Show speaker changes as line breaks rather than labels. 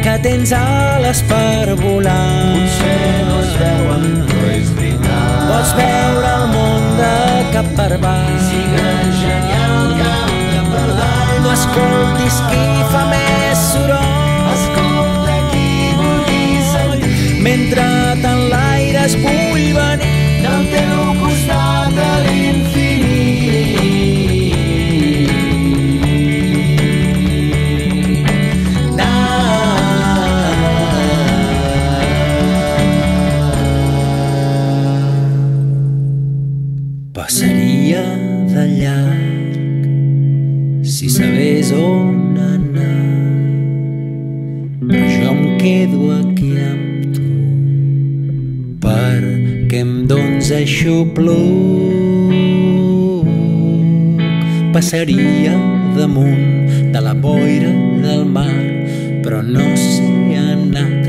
que tens ales per volar.
Potser no es veuen, però és veritat.
Pots veure el món de cap per avall.
Sigues genial cap per dalt.
No escoltis qui fa més soroll.
Escolta qui vulgui sentir.
Mentre t'enlaires vull venir
Del teu costat a l'infinit.
Passaria de llarg si sabés on anar, però jo em quedo aquí amb tu perquè em dones aixopluc. Passaria damunt de la boira del mar, però no sé anar